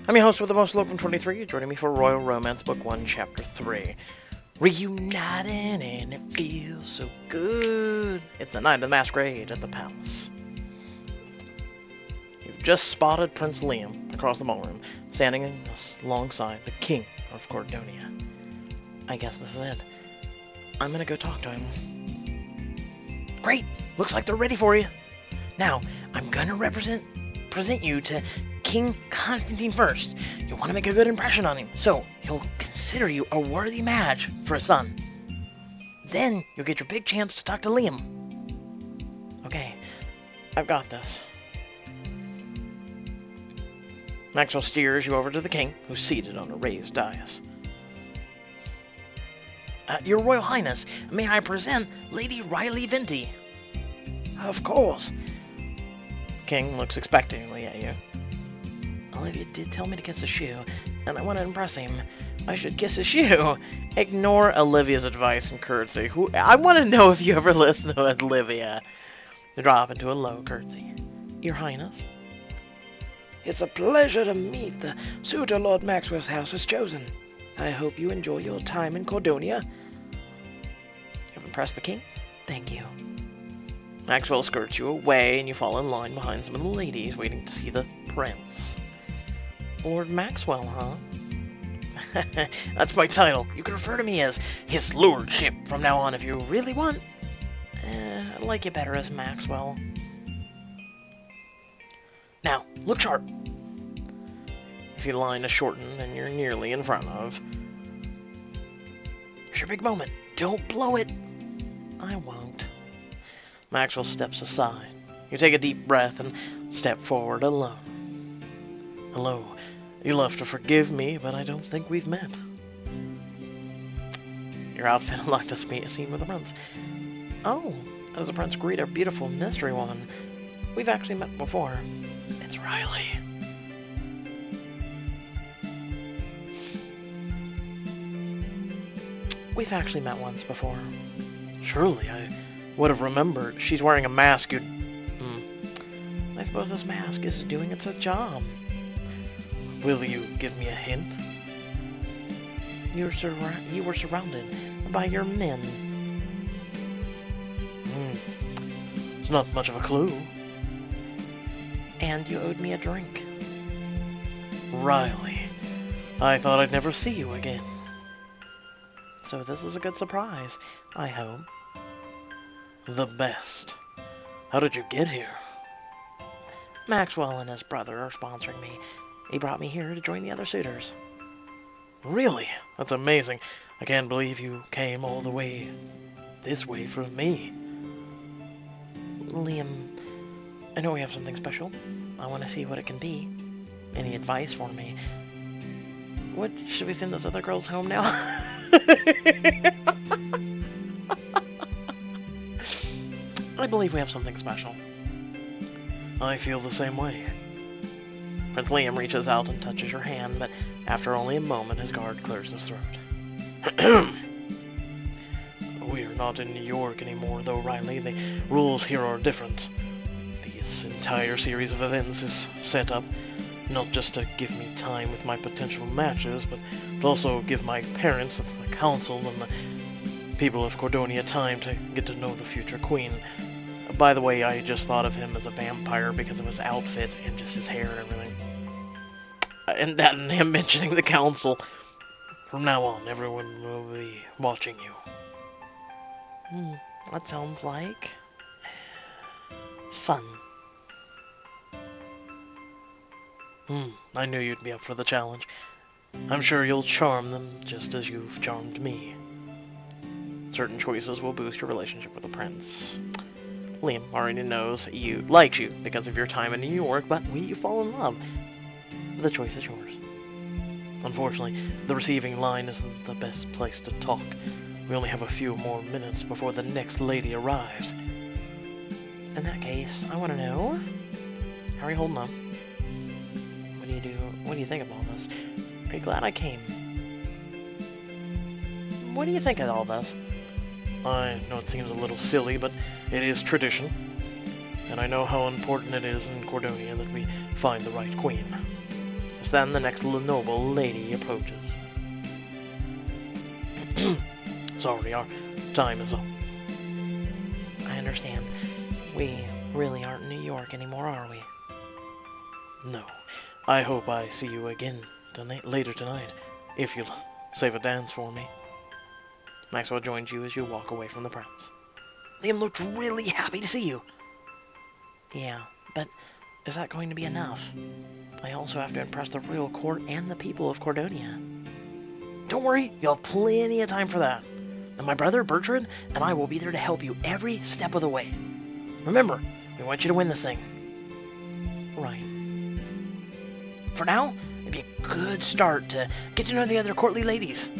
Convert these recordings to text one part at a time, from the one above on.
I'm your host with the most local 23, joining me for Royal Romance Book 1, Chapter 3. Reuniting and it feels so good. It's the night of the masquerade at the palace. You've just spotted Prince Liam across the ballroom, standing alongside the King of Cordonia. I guess this is it. I'm gonna go talk to him. Great! Looks like they're ready for you. Now, I'm gonna present you to King Constantine first. You'll want to make a good impression on him, so he'll consider you a worthy match for a son. Then you'll get your big chance to talk to Liam. Okay, I've got this. Maxwell steers you over to the king, who's seated on a raised dais. Your Royal Highness, may I present Lady Riley Venti? Of course. The king looks expectantly at you. Olivia did tell me to kiss his shoe, and I want to impress him. I should kiss his shoe. Ignore Olivia's advice and curtsy. I want to know if you ever listen to Olivia. They drop into a low curtsy. Your Highness? It's a pleasure to meet the suitor Lord Maxwell's house has chosen. I hope you enjoy your time in Cordonia. You've impressed the king? Thank you. Maxwell skirts you away, and you fall in line behind some of the ladies waiting to see the prince. Lord Maxwell, huh? That's my title. You can refer to me as His Lordship from now on if you really want. I like you better as Maxwell. Now, look sharp. You see the line is shortened, and you're nearly in front of. It's your big moment. Don't blow it. I won't. Maxwell steps aside. You take a deep breath and step forward alone. Hello. You'll have to forgive me, but I don't think we've met. Your outfit unlocked a scene with the prince. Oh, as the prince greet our beautiful mystery woman. We've actually met before. It's Riley. We've actually met once before. Surely I would have remembered. She's wearing a mask I suppose this mask is doing its job. Will you give me a hint? You were surrounded by your men. It's not much of a clue. And you owed me a drink. Riley, I thought I'd never see you again. So this is a good surprise, I hope. The best. How did you get here? Maxwell and his brother are sponsoring me. He brought me here to join the other suitors. Really? That's amazing. I can't believe you came all the way this way for me. Liam, I know we have something special. I want to see what it can be. Any advice for me? What, should we send those other girls home now? I believe we have something special. I feel the same way. Prince Liam reaches out and touches your hand, but after only a moment, his guard clears his throat. We are not in New York anymore, though, Riley. The rules here are different. This entire series of events is set up not just to give me time with my potential matches, but to also give my parents, the council, and the people of Cordonia time to get to know the future queen. By the way, I just thought of him as a vampire because of his outfit and just his hair and everything. And that and him mentioning the council. From now on, everyone will be watching you. That sounds like fun. I knew you'd be up for the challenge. I'm sure you'll charm them just as you've charmed me. Certain choices will boost your relationship with the prince. Liam already knows likes you because of your time in New York, but will you fall in love? The choice is yours. Unfortunately, the receiving line isn't the best place to talk. We only have a few more minutes before the next lady arrives. In that case, I want to know, how are you holding up? What do you think of all this? Are you glad I came? What do you think of all this? I know it seems a little silly, but it is tradition. And I know how important it is in Cordonia that we find the right queen. Just then, the next noble lady approaches. Sorry, our time is up. I understand. We really aren't in New York anymore, are we? No. I hope I see you again later tonight, if you'll save a dance for me. Maxwell joins you as you walk away from the prince. Liam looked really happy to see you. Yeah, but is that going to be enough? I also have to impress the royal court and the people of Cordonia. Don't worry, you'll have plenty of time for that. And my brother, Bertrand, and I will be there to help you every step of the way. Remember, we want you to win this thing. Right. For now, it'd be a good start to get to know the other courtly ladies.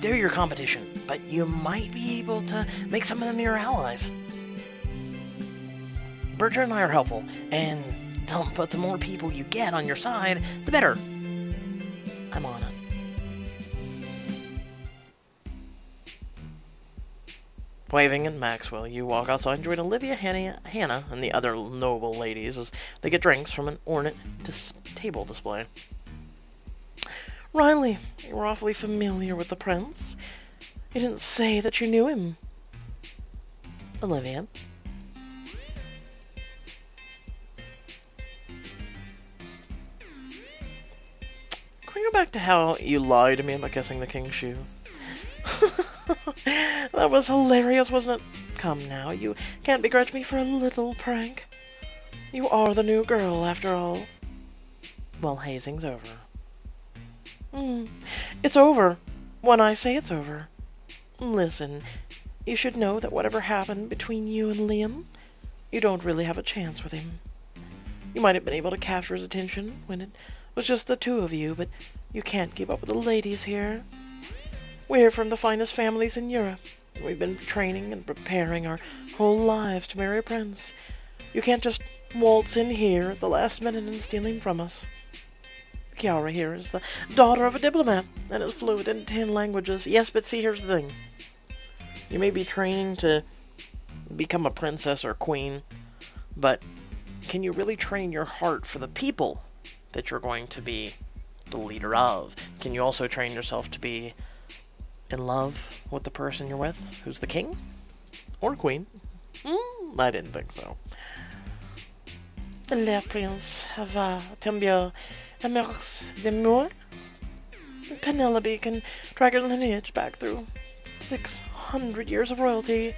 They're your competition, but you might be able to make some of them your allies. Bertrand and I are helpful, but the more people you get on your side, the better. I'm on it. Waving at Maxwell, you walk outside and join Olivia, Hannah, and the other noble ladies as they get drinks from an ornate table display. Riley, you're awfully familiar with the prince. You didn't say that you knew him. Olivia. Can we go back to how you lied to me about kissing the king's shoe? That was hilarious, wasn't it? Come now, you can't begrudge me for a little prank. You are the new girl, after all. Well, hazing's over. It's over when I say it's over. Listen, you should know that whatever happened between you and Liam, you don't really have a chance with him. You might have been able to capture his attention when it was just the two of you, but you can't keep up with the ladies here. We're from the finest families in Europe. We've been training and preparing our whole lives to marry a prince. You can't just waltz in here at the last minute and steal him from us. Kiara here is the daughter of a diplomat and is fluent in 10 languages. Yes, but see, here's the thing. You may be training to become a princess or queen, but can you really train your heart for the people that you're going to be the leader of? Can you also train yourself to be in love with the person you're with, who's the king or queen? I didn't think so. Le prince va tomber amours d'amour. Penelope can track her lineage back through 600 years of royalty.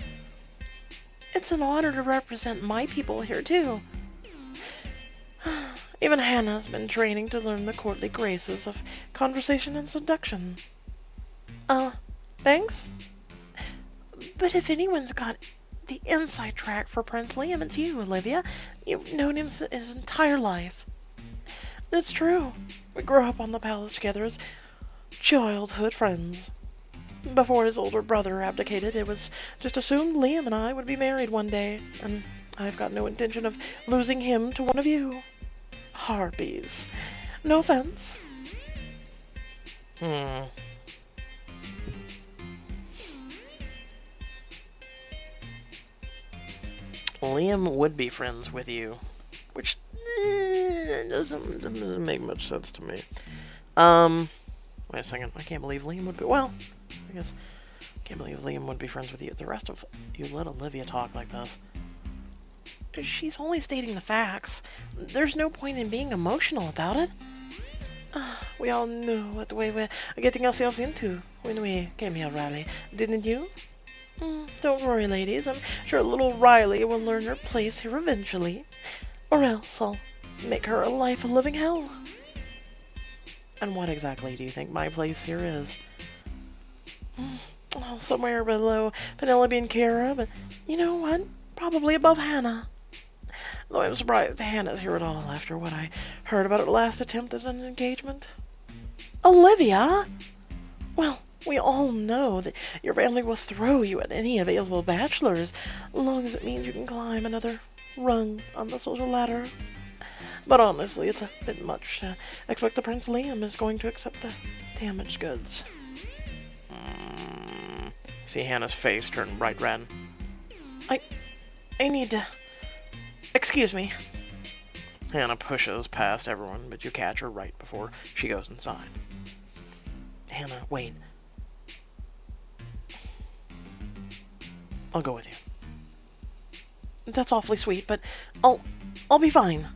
It's an honor to represent my people here, too. Even Hannah's been training to learn the courtly graces of conversation and seduction. Thanks? But if anyone's got the inside track for Prince Liam, it's you, Olivia. You've known him his entire life. It's true. We grew up on the palace together as childhood friends. Before his older brother abdicated, it was just assumed Liam and I would be married one day, and I've got no intention of losing him to one of you. Harpies. No offense. Liam would be friends with you, which doesn't make much sense to me. Wait a second. I can't believe Liam would be... Well, I guess... I can't believe Liam would be friends with you. The rest of you let Olivia talk like this. She's only stating the facts. There's no point in being emotional about it. We all knew what we were getting ourselves into when we came here, Riley. Didn't you? Don't worry, ladies. I'm sure little Riley will learn her place here eventually. Or else I'll make her a life a living hell. And what exactly do you think my place here is? Oh, somewhere below Penelope and Kara, but you know what? Probably above Hannah. Though I'm surprised Hannah's here at all after what I heard about her last attempt at an engagement. Olivia? Well, we all know that your family will throw you at any available bachelors, as long as it means you can climb another rung on the social ladder. But honestly, it's a bit much to expect the Prince Liam is going to accept the damaged goods. See Hannah's face turn bright red. I need to... Excuse me. Hannah pushes past everyone, but you catch her right before she goes inside. Hannah, wait. I'll go with you. That's awfully sweet, but I'll be fine.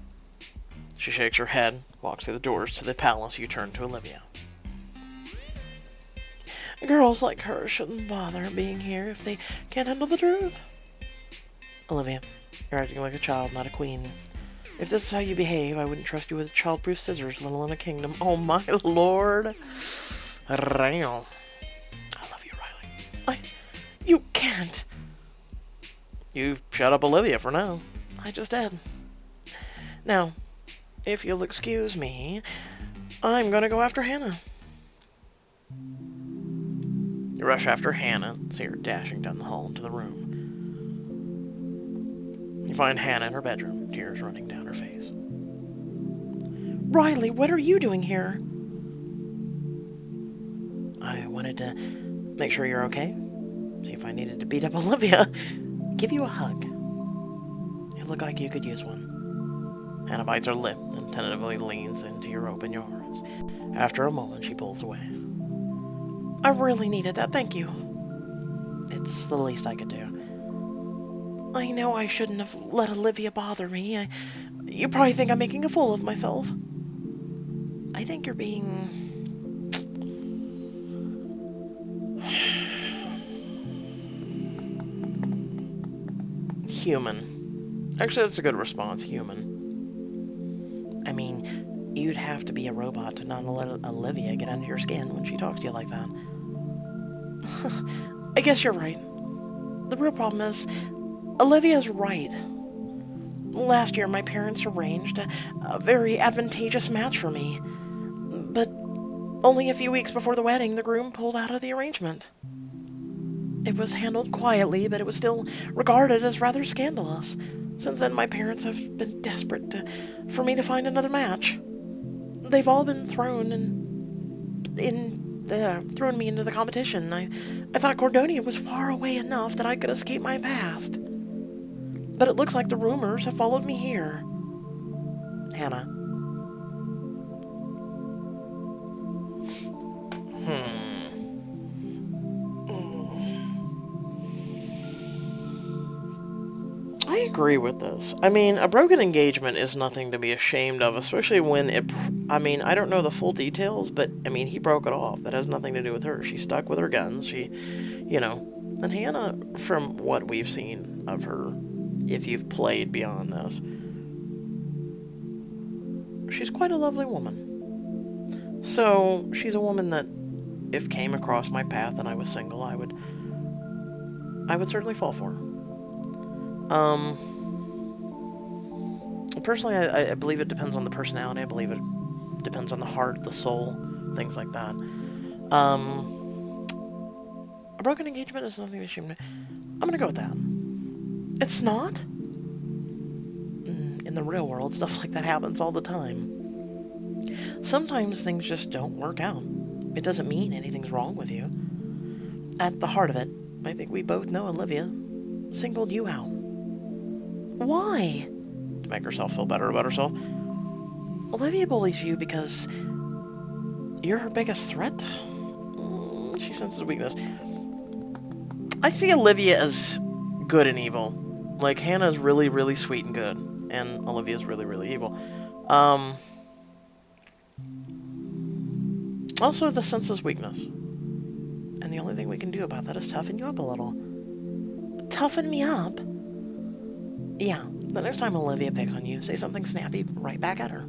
She shakes her head, walks through the doors to the palace. You turn to Olivia. Girls like her shouldn't bother being here if they can't handle the truth. Olivia, you're acting like a child, not a queen. If this is how you behave, I wouldn't trust you with childproof scissors, let alone a kingdom. Oh my lord. I love you, Riley. You can't. You shut up Olivia for now. I just did. Now, if you'll excuse me, I'm gonna go after Hannah. You rush after Hannah, see her dashing down the hall into the room. You find Hannah in her bedroom, tears running down her face. Riley, what are you doing here? I wanted to make sure you're okay. See if I needed to beat up Olivia. Give you a hug. You look like you could use one. Hannah bites her lip and tentatively leans into your open arms. After a moment, she pulls away. I really needed that, thank you. It's the least I could do. I know I shouldn't have let Olivia bother me. You probably think I'm making a fool of myself. I think you're being... human. Actually, that's a good response, human. I mean, you'd have to be a robot to not let Olivia get under your skin when she talks to you like that. I guess you're right. The real problem is, Olivia's right. Last year, my parents arranged a very advantageous match for me. But only a few weeks before the wedding, the groom pulled out of the arrangement. It was handled quietly, but it was still regarded as rather scandalous. Since then, my parents have been desperate for me to find another match. They've all been thrown me into the competition. I thought Cordonia was far away enough that I could escape my past. But it looks like the rumors have followed me here. Hannah. I agree with this. I mean, a broken engagement is nothing to be ashamed of, especially when it... I mean, I don't know the full details, but, I mean, he broke it off. That has nothing to do with her. She stuck with her guns. She, you know... And Hannah, from what we've seen of her, if you've played beyond this, she's quite a lovely woman. So, she's a woman that, if came across my path and I was single, I would certainly fall for her. Personally, I believe it depends on the personality. I believe it depends on the heart, the soul, things like that. A broken engagement is nothing to shame. I'm gonna go with that. It's not? In the real world, stuff like that happens all the time. Sometimes things just don't work out. It doesn't mean anything's wrong with you. At the heart of it, I think we both know Olivia singled you out. Why? To make herself feel better about herself. Olivia bullies you because you're her biggest threat. She senses weakness. I see Olivia as good and evil. Like, Hannah's really, really sweet and good. And Olivia's really, really evil. Also, the senses weakness. And the only thing we can do about that is toughen you up a little. Toughen me up? Yeah, the next time Olivia picks on you, say something snappy right back at her.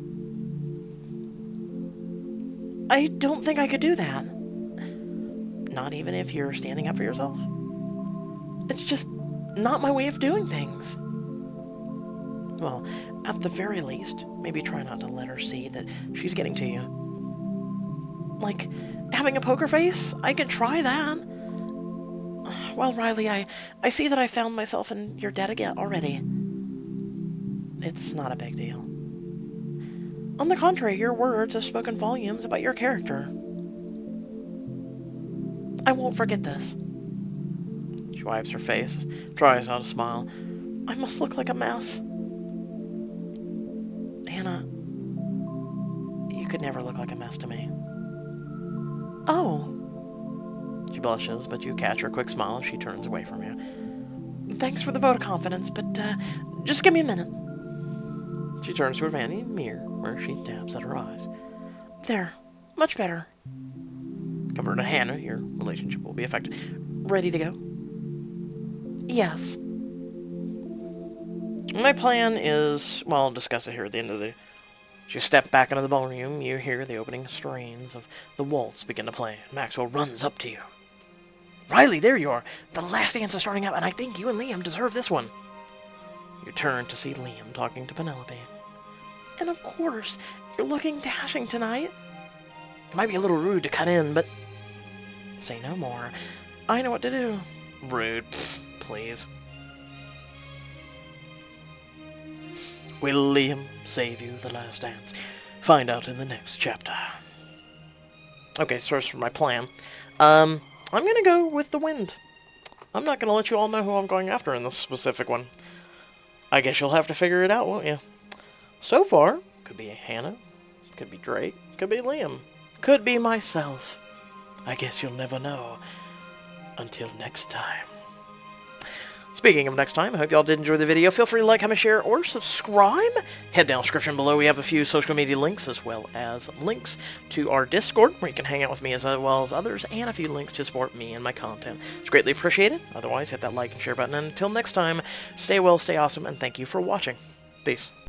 I don't think I could do that. Not even if you're standing up for yourself? It's just not my way of doing things. Well, at the very least, maybe try not to let her see that she's getting to you. Like, having a poker face? I can try that. Well, Riley, I see that I found myself in your debt again already. It's not a big deal. On the contrary, your words have spoken volumes about your character. I won't forget this. She wipes her face, tries not to smile. I must look like a mess. Hannah, You could never look like a mess to me. Oh, She blushes, but you catch her quick smile as she turns away from you. thanks for the vote of confidence, but just give me a minute. She turns to her vanity mirror, where she dabs at her eyes. There, much better. Compared to Hannah, your relationship will be affected. Ready to go? Yes. My plan is, well, I'll discuss it here at the end of the... As you step back into the ballroom, you hear the opening strains of the waltz begin to play. Maxwell runs up to you. Riley, there you are! The last dance is starting up, and I think you and Liam deserve this one. You turn to see Liam talking to Penelope. And of course, you're looking dashing tonight. It might be a little rude to cut in, but... Say no more. I know what to do. Rude. Pfft, please. Will Liam save you the last dance? Find out in the next chapter. Okay, so for my plan. I'm gonna go with the wind. I'm not gonna let you all know who I'm going after in this specific one. I guess you'll have to figure it out, won't you? So far, could be Hannah, could be Drake, could be Liam, could be myself. I guess you'll never know. Until next time. Speaking of next time, I hope y'all did enjoy the video. Feel free to like, comment, share, or subscribe. Head down in the description below. We have a few social media links, as well as links to our Discord, where you can hang out with me as well as others, and a few links to support me and my content. It's greatly appreciated. Otherwise, hit that like and share button. And until next time, stay well, stay awesome, and thank you for watching. Peace.